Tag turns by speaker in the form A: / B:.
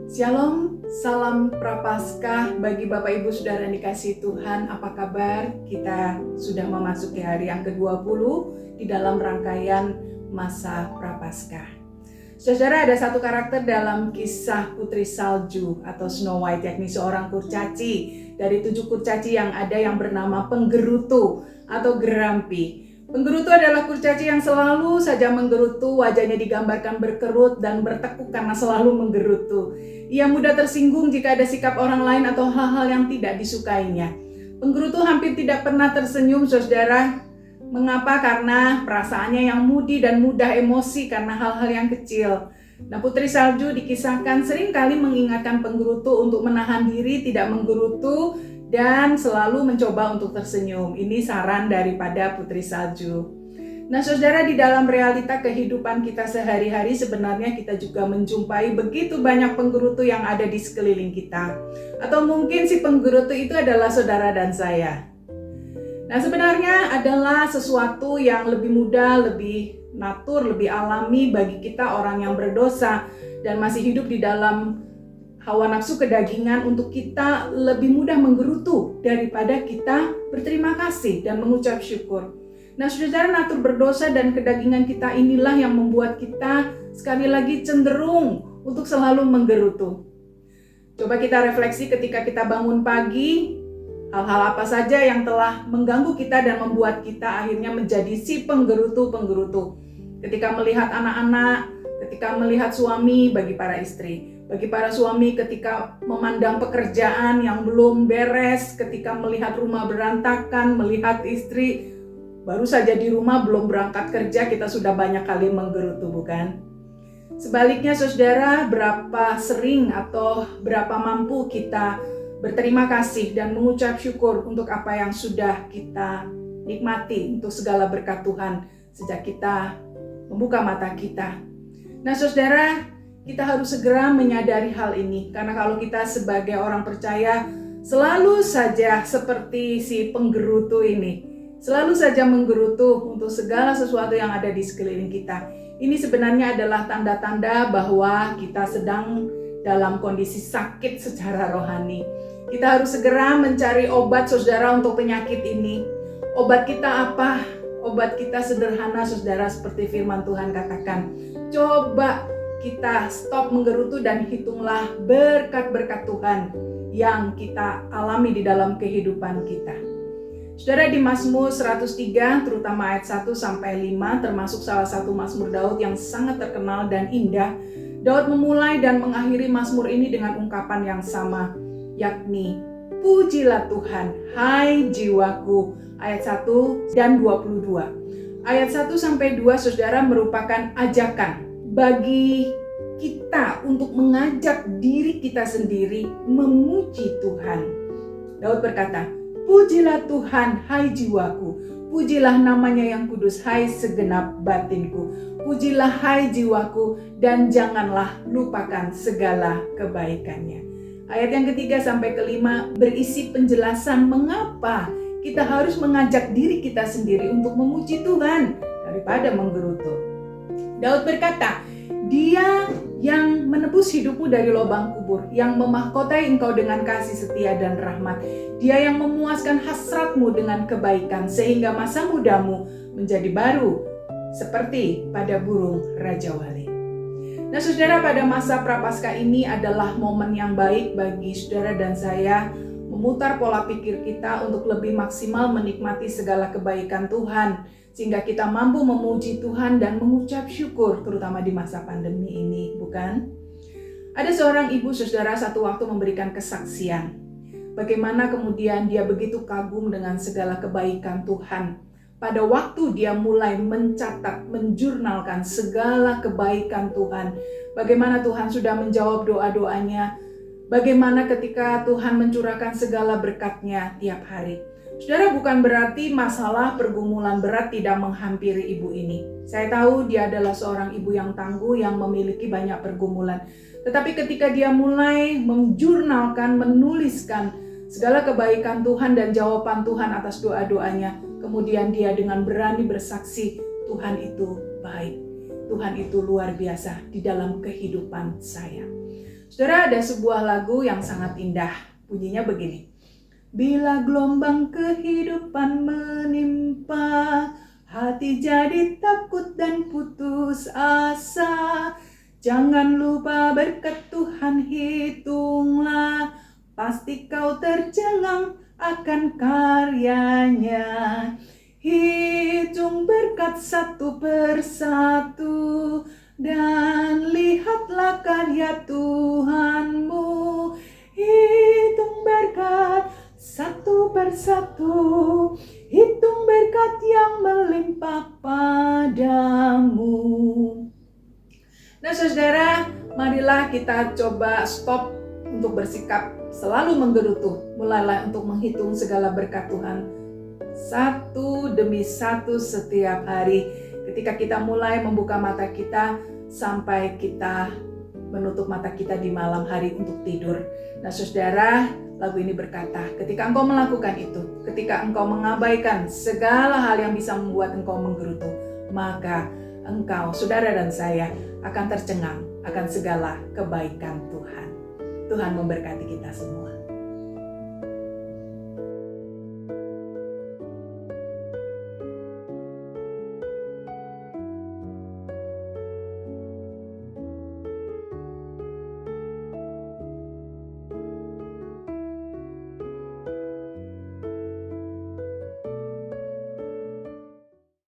A: Shalom, salam Prapaskah bagi Bapak Ibu Saudara yang dikasihi Tuhan. Apa kabar? Kita sudah memasuki hari yang ke-20 di dalam rangkaian masa Prapaskah. Saudara, ada satu karakter dalam kisah Putri Salju atau Snow White, yakni seorang kurcaci. Dari 7 kurcaci yang ada yang bernama Penggerutu atau Gerampi. Penggerutu adalah kurcaci yang selalu saja menggerutu, wajahnya digambarkan berkerut dan bertekuk karena selalu menggerutu. Ia mudah tersinggung jika ada sikap orang lain atau hal-hal yang tidak disukainya. Penggerutu hampir tidak pernah tersenyum, saudara. Mengapa? Karena perasaannya yang mudi dan mudah emosi karena hal-hal yang kecil. Nah, Putri Salju dikisahkan seringkali mengingatkan penggerutu untuk menahan diri, tidak menggerutu, dan selalu mencoba untuk tersenyum. Ini saran daripada Putri Salju. Nah, saudara, di dalam realita kehidupan kita sehari-hari sebenarnya kita juga menjumpai begitu banyak penggerutu yang ada di sekeliling kita. Atau mungkin si penggerutu itu adalah saudara dan saya. Nah, sebenarnya adalah sesuatu yang lebih mudah, lebih natur, lebih alami bagi kita orang yang berdosa dan masih hidup di dalam hawa nafsu kedagingan untuk kita lebih mudah menggerutu daripada kita berterima kasih dan mengucap syukur. Nah, saudara, natur berdosa dan kedagingan kita inilah yang membuat kita sekali lagi cenderung untuk selalu menggerutu. Coba kita refleksi ketika kita bangun pagi, hal-hal apa saja yang telah mengganggu kita dan membuat kita akhirnya menjadi si penggerutu-penggerutu. Ketika melihat anak-anak, ketika melihat suami bagi para istri. Bagi para suami ketika memandang pekerjaan yang belum beres, ketika melihat rumah berantakan, melihat istri baru saja di rumah belum berangkat kerja, kita sudah banyak kali menggerutu, bukan? Sebaliknya, saudara, berapa sering atau berapa mampu kita berterima kasih dan mengucap syukur untuk apa yang sudah kita nikmati, untuk segala berkat Tuhan sejak kita membuka mata kita. Nah, saudara, kita harus segera menyadari hal ini, karena kalau kita sebagai orang percaya selalu saja seperti si penggerutu ini, selalu saja menggerutu untuk segala sesuatu yang ada di sekeliling kita. Ini sebenarnya adalah tanda-tanda bahwa kita sedang dalam kondisi sakit secara rohani. Kita harus segera mencari obat, saudara, untuk penyakit ini. Obat kita apa? Obat kita sederhana, saudara, seperti firman Tuhan katakan. Coba kita stop menggerutu dan hitunglah berkat-berkat Tuhan yang kita alami di dalam kehidupan kita. Saudara, di Mazmur 103 terutama ayat 1 sampai 5 termasuk salah satu Mazmur Daud yang sangat terkenal dan indah. Daud memulai dan mengakhiri Mazmur ini dengan ungkapan yang sama, yakni pujilah Tuhan, hai jiwaku, ayat 1 dan 22. Ayat 1 sampai 2, saudara, merupakan ajakan bagi kita untuk mengajak diri kita sendiri memuji Tuhan. Daud berkata, pujilah Tuhan, hai jiwaku, pujilah namanya yang kudus, hai segenap batinku, pujilah hai jiwaku, dan janganlah lupakan segala kebaikannya. Ayat yang ketiga sampai kelima berisi penjelasan mengapa kita harus mengajak diri kita sendiri untuk memuji Tuhan daripada menggerutu. Daud berkata, Dia yang menebus hidupmu dari lubang kubur, yang memahkotai engkau dengan kasih setia dan rahmat. Dia yang memuaskan hasratmu dengan kebaikan, sehingga masa mudamu menjadi baru, seperti pada burung Raja Wali. Nah, saudara, pada masa Prapaskah ini adalah momen yang baik bagi saudara dan saya memutar pola pikir kita untuk lebih maksimal menikmati segala kebaikan Tuhan, sehingga kita mampu memuji Tuhan dan mengucap syukur, terutama di masa pandemi ini, bukan? Ada seorang ibu, saudara, satu waktu memberikan kesaksian. Bagaimana kemudian dia begitu kagum dengan segala kebaikan Tuhan. Pada waktu dia mulai mencatat, menjurnalkan segala kebaikan Tuhan. Bagaimana Tuhan sudah menjawab doa-doanya. Bagaimana ketika Tuhan mencurahkan segala berkat-Nya tiap hari. Saudara, bukan berarti masalah pergumulan berat tidak menghampiri ibu ini. Saya tahu dia adalah seorang ibu yang tangguh yang memiliki banyak pergumulan. Tetapi ketika dia mulai menjurnalkan, menuliskan segala kebaikan Tuhan dan jawaban Tuhan atas doa-doanya, kemudian dia dengan berani bersaksi, Tuhan itu baik. Tuhan itu luar biasa di dalam kehidupan saya. Saudara, ada sebuah lagu yang sangat indah. Bunyinya begini. Bila gelombang kehidupan menimpa, hati jadi takut dan putus asa. Jangan lupa berkat Tuhan hitunglah, pasti kau tercengang akan karyanya. Hitung berkat satu persatu, dan lihatlah karya Tuhanmu. Hitung berkat satu persatu, hitung berkat yang melimpah padamu. Nah saudara, marilah kita coba stop untuk bersikap selalu menggerutu. Mulailah untuk menghitung segala berkat Tuhan satu demi satu setiap hari. Ketika kita mulai membuka mata kita sampai kita menutup mata kita di malam hari untuk tidur. Nah saudara, lagu ini berkata, ketika engkau melakukan itu, ketika engkau mengabaikan segala hal yang bisa membuat engkau menggerutu, maka engkau, saudara dan saya, akan tercengang akan segala kebaikan Tuhan. Tuhan memberkati kita semua.